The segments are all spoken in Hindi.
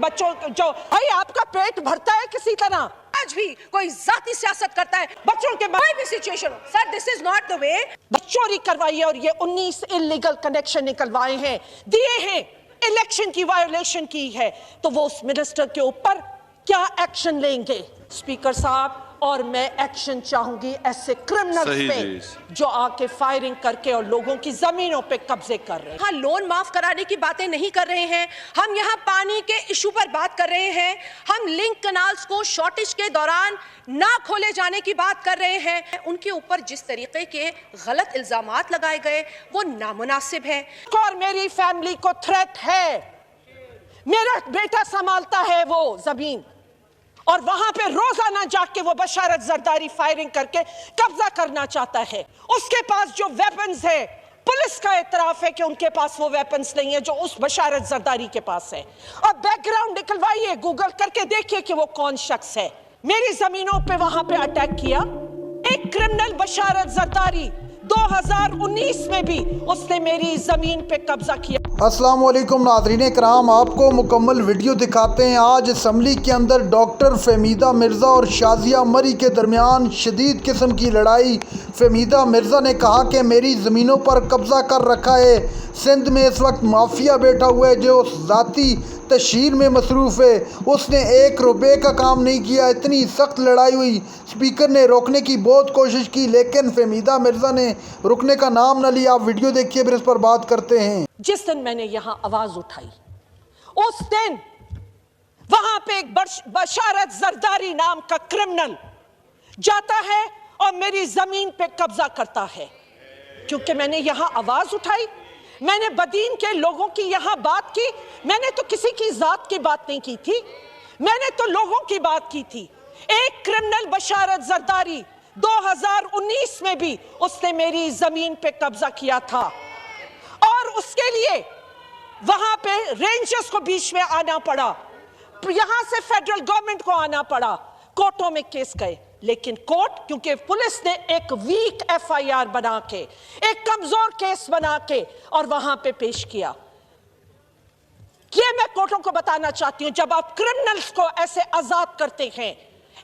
बच्चों जो भाई आपका पेट भरता है किसी तरह, आज भी कोई जाती सियासत करता है बच्चों के कोई भी सिचुएशन हो। Sir this is not the वे। चोरी करवाई है और ये 19 इलीगल कनेक्शन निकलवाए हैं, दिए हैं, इलेक्शन की वायोलेशन की है, तो वो उस मिनिस्टर के ऊपर क्या एक्शन लेंगे? स्पीकर साहब, और मैं एक्शन चाहूंगी ऐसे क्रिमिनल्स पे जो आके फायरिंग करके और लोगों की जमीनों पे कब्जे कर रहे हैं। हाँ, लोन माफ कराने की बातें नहीं कर रहे हैं हम, यहाँ पानी के इशू पर बात कर रहे हैं हम, लिंक कनाल्स को शॉर्टेज के दौरान ना खोले जाने की बात कर रहे हैं। उनके ऊपर जिस तरीके के गलत इल्जामात लगाए गए वो नामुनासिब है। और मेरी फैमिली को थ्रेट है, मेरा बेटा संभालता है वो जमीन, और वहां पे रोजाना जाके वो बशारत जरदारी फायरिंग करके कब्जा करना चाहता है। उसके पास जो वेपन्स है, पुलिस का एतराफ है कि उनके पास वो वेपन्स नहीं है जो उस बशारत जरदारी के पास है। और बैकग्राउंड निकलवाइए, गूगल करके देखिए कि वो कौन शख्स है। मेरी जमीनों पे वहां पे अटैक किया एक क्रिमिनल बशारत जरदारी, 2019 में भी उसने मेरी जमीन पे कब्जा किया। अस्सलाम वालेकुम नाज़रीन कराम, आपको मुकम्मल वीडियो दिखाते हैं। आज असम्बली के अंदर डॉक्टर फहमीदा मिर्ज़ा और शाजिया मरी के दरमियान शदीद किस्म की लड़ाई। फहमीदा मिर्ज़ा ने कहा कि मेरी ज़मीनों पर कब्ज़ा कर रखा है। सिंध में इस वक्त माफिया बैठा हुआ है जो ज़ाती तशहीर में मसरूफ़ है, उसने 1 रुपये का काम नहीं किया। इतनी सख्त लड़ाई हुई, स्पीकर ने रोकने की बहुत कोशिश की लेकिन फहमीदा मिर्ज़ा ने रुकने का नाम न लिया। आप वीडियो देखिए, फिर इस पर बात करते हैं। जिस दिन मैंने यहां आवाज उठाई उस दिन वहां पे एक बशारत जरदारी नाम का क्रिमिनल जाता है और मेरी जमीन पे कब्जा करता है। क्योंकि मैंने यहां आवाज उठाई, मैंने बदीन के लोगों की यहां बात की, मैंने तो किसी की जात की बात नहीं की थी, मैंने तो लोगों की बात की थी। एक क्रिमिनल बशारत जरदारी 2019 में भी उसने मेरी जमीन पे कब्जा किया था और उसके लिए वहां पे रेंजर्स को बीच में आना पड़ा, यहां से फेडरल गवर्नमेंट को आना पड़ा, कोर्टों में केस गए। लेकिन कोर्ट, क्योंकि पुलिस ने एक वीक एफआईआर बना के, एक कमजोर केस बना के और वहां पे पेश किया। ये मैं कोर्टों को बताना चाहती हूं, जब आप क्रिमिनल्स को ऐसे आजाद करते हैं,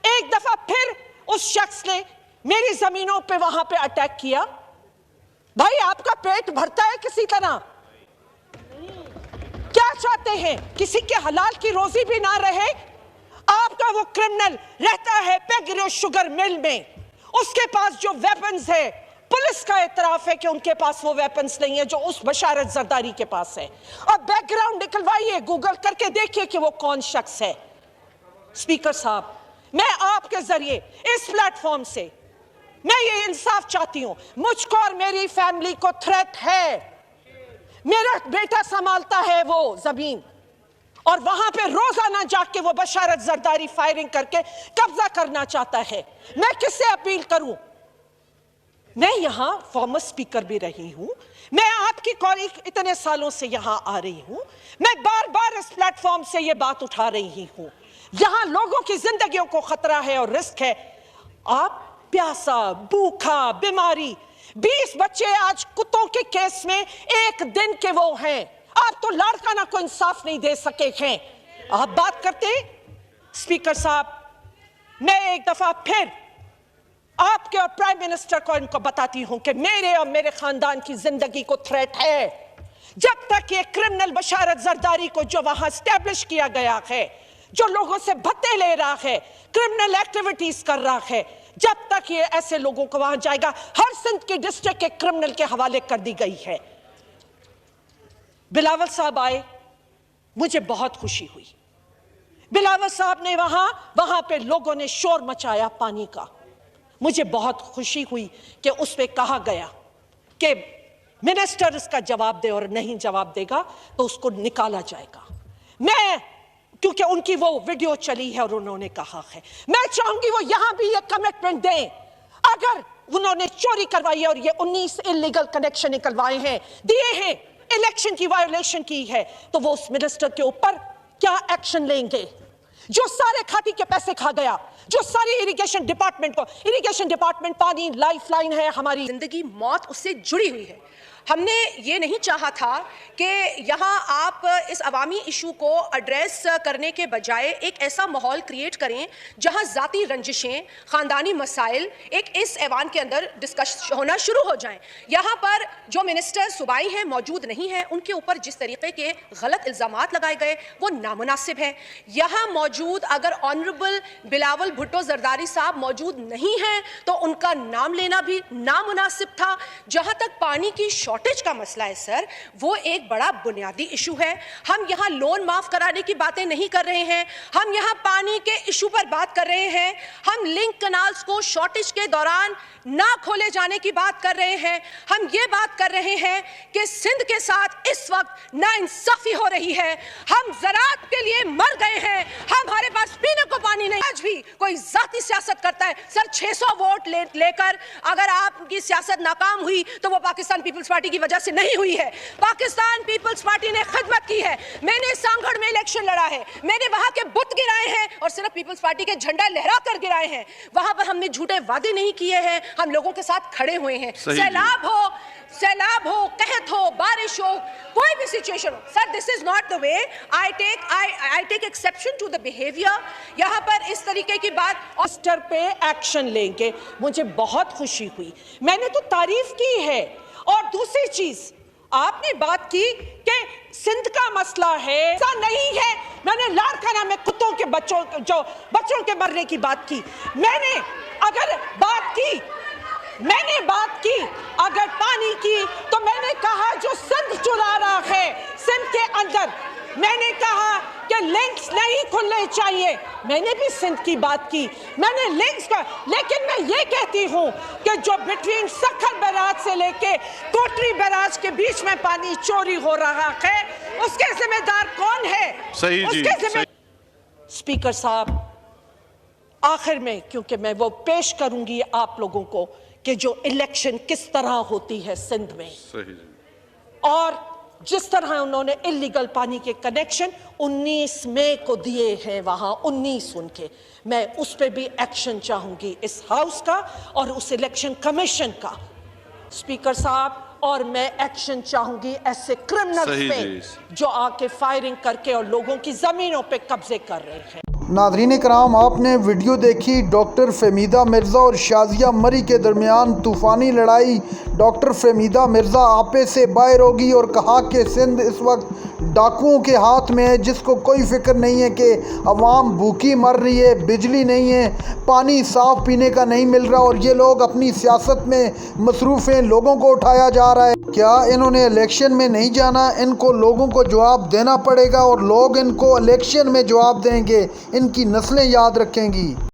एक दफा फिर उस शख्स ने मेरी जमीनों पे वहां पे अटैक किया। भाई आपका पेट भरता है किसी तरह, क्या चाहते हैं? किसी के हलाल की रोजी भी ना रहे? आपका वो क्रिमिनल रहता है पेगरो शुगर मिल में, उसके पास जो वेपन्स है, पुलिस का एतराफ है कि उनके पास वो वेपन्स नहीं है जो उस बशारत जरदारी के पास है। और बैकग्राउंड निकलवाइए, गूगल करके देखिए कि वो कौन शख्स है। स्पीकर साहब, मैं आपके जरिए इस प्लेटफॉर्म से मैं ये इंसाफ चाहती हूं। मुझको और मेरी फैमिली को थ्रेट है, मेरा बेटा संभालता है वो जमीन, और वहां पे रोजाना जाके वो बशारत जरदारी फायरिंग करके कब्जा करना चाहता है। मैं किससे अपील करूं? मैं यहां फॉर्मर स्पीकर भी रही हूं, मैं आपकी कॉलीग इतने सालों से यहां आ रही हूं, मैं बार बार इस प्लेटफॉर्म से ये बात उठा रही हूं। यहां लोगों की जिंदगियों को खतरा है और रिस्क है। आप प्यासा, भूखा, बीमारी, 20 बच्चे आज कुत्तों के केस में एक दिन के वो हैं। आप तो लाड़काना को इंसाफ नहीं दे सके हैं, आप बात करते हैं। स्पीकर साहब, मैं एक दफा फिर आपके और प्राइम मिनिस्टर को इनको बताती हूं कि मेरे और मेरे खानदान की जिंदगी को थ्रेट है। जब तक ये क्रिमिनल बशारत जरदारी को जो वहां स्टैब्लिश किया गया है, जो लोगों से भत्ते ले रहा है, क्रिमिनल एक्टिविटीज कर रहा है, जब तक ये ऐसे लोगों को वहां जाएगा, हर सिंध की डिस्ट्रिक्ट के क्रिमिनल के हवाले कर दी गई है। बिलावल साहब आए, मुझे बहुत खुशी हुई। बिलावल साहब ने वहां पे लोगों ने शोर मचाया पानी का, मुझे बहुत खुशी हुई कि उस पे कहा गया कि मिनिस्टर इसका जवाब दे और नहीं जवाब देगा तो उसको निकाला जाएगा। मैं, क्योंकि उनकी वो वीडियो चली है और उन्होंने कहा है, मैं चाहूंगी वो यहां भी ये कमिटमेंट दें। अगर उन्होंने चोरी करवाई है और ये 19 इलीगल कनेक्शन निकलवाए हैं, दिए हैं, इलेक्शन की वायोलेशन की है, तो वो उस मिनिस्टर के ऊपर क्या एक्शन लेंगे? जो सारे खाती के पैसे खा गया, जो सारी इरिगेशन डिपार्टमेंट पानी लाइफलाइन है हमारी, जिंदगी मौत उससे जुड़ी हुई है। हमने ये नहीं चाहा था कि यहाँ आप इस अवामी इशू को एड्रेस करने के बजाय एक ऐसा माहौल क्रिएट करें जहाँ ज़ाती रंजिशें, ख़ानदानी मसाइल एक इस ऐवान के अंदर डिस्कस होना शुरू हो जाएं। यहाँ पर जो मिनिस्टर सूबाई हैं मौजूद नहीं हैं, उनके ऊपर जिस तरीके के गलत इल्ज़ामात लगाए गए वो नामुनासिब हैं। यहाँ मौजूद अगर ऑनरेबल बिलावल भुट्टो जरदारी साहब मौजूद नहीं हैं तो उनका नाम लेना भी नामुनासिब था। जहाँ तक पानी की शॉर्टेज का मसला है सर, वो एक बड़ा बुनियादी इशू है। हम यहाँ लोन माफ कराने की बातें नहीं कर रहे हैं, हम यहाँ पानी के इशू पर बात कर रहे हैं। हम लिंक कनाल्स को शॉर्टेज के दौरान ना खोले जाने की बात कर रहे हैं। हम ये बात कर रहे हैं कि सिंध के साथ इस वक्त नाइंसाफी हो रही है। हम ज़राअत के लिए मर गए हैं, हमारे पास पीने को पानी नहीं। आज भी कोई जाती सियासत करता है सर, 600 वोट लेकर अगर आपकी सियासत नाकाम हुई तो वो पाकिस्तान पीपल्स पार्टी की वजह से नहीं हुई है। पाकिस्तान पीपल्स पार्टी ने खिदमत की है। मैंने सांगड़ में इलेक्शन लड़ा है, मैंने वहां के बुत गिराए हैं और सिर्फ पीपल्स पार्टी के झंडा लहरा कर गिराए हैं। वहां पर हमने झूठे वादे नहीं किए हैं, हम लोगों के साथ खड़े हुए हैं। सैलाब हो, कहत हो, बारिश हो, कोई भी सिचुएशन हो sir, this is not the way I take exception to the behaviour. यहाँ पर इस तरीके की बात ऑस्टर पे एक्शन लेंगे, मुझे बहुत खुशी हुई, मैंने तो तारीफ की है। और दूसरी चीज आपने बात की कि सिंध का मसला है, ऐसा नहीं है। मैंने लाड़काना में कुत्तों के बच्चों के मरने की बात की। मैंने बात की अगर पानी की, तो मैंने कहा जो सिंध चुरा रहा है सिंध के अंदर, मैंने कहा कि लिंक्स नहीं खुलने चाहिए। मैंने भी सिंध की बात की, मैंने लिंक्स का, लेकिन मैं ये कहती हूं कि जो बिटवीन सखर बैराज से लेके कोटरी बैराज के बीच में पानी चोरी हो रहा है, उसके जिम्मेदार कौन है? सही जी। स्पीकर साहब, आखिर में क्योंकि मैं वो पेश करूंगी आप लोगों को कि जो इलेक्शन किस तरह होती है सिंध में, सही जी। और जिस तरह उन्होंने इलीगल पानी के कनेक्शन 19 मई को दिए हैं वहां 19 उनके, मैं उस पर भी एक्शन चाहूंगी इस हाउस का और उस इलेक्शन कमीशन का स्पीकर साहब। और मैं एक्शन चाहूंगी ऐसे क्रिमिनल्स पे जो आके फायरिंग करके और लोगों की जमीनों पे कब्जे कर रहे हैं। नाज़रीन कराम, आपने वीडियो देखी डॉक्टर फ़हमीदा मिर्ज़ा और शाज़िया मरी के दरमियान तूफ़ानी लड़ाई। डॉक्टर फ़हमीदा मिर्ज़ा आपे से बाहर होगी और कहा कि सिंध इस वक्त डाकुओं के हाथ में है, जिसको कोई फ़िक्र नहीं है कि अवाम भूखी मर रही है, बिजली नहीं है, पानी साफ़ पीने का नहीं मिल रहा और ये लोग अपनी सियासत में मसरूफ़ हैं, लोगों को उठाया जा रहा है। क्या इन्होंने इलेक्शन में नहीं जाना? इनको लोगों को जवाब देना पड़ेगा और लोग इनको इलेक्शन में जवाब देंगे, इनकी नस्लें याद रखेंगी।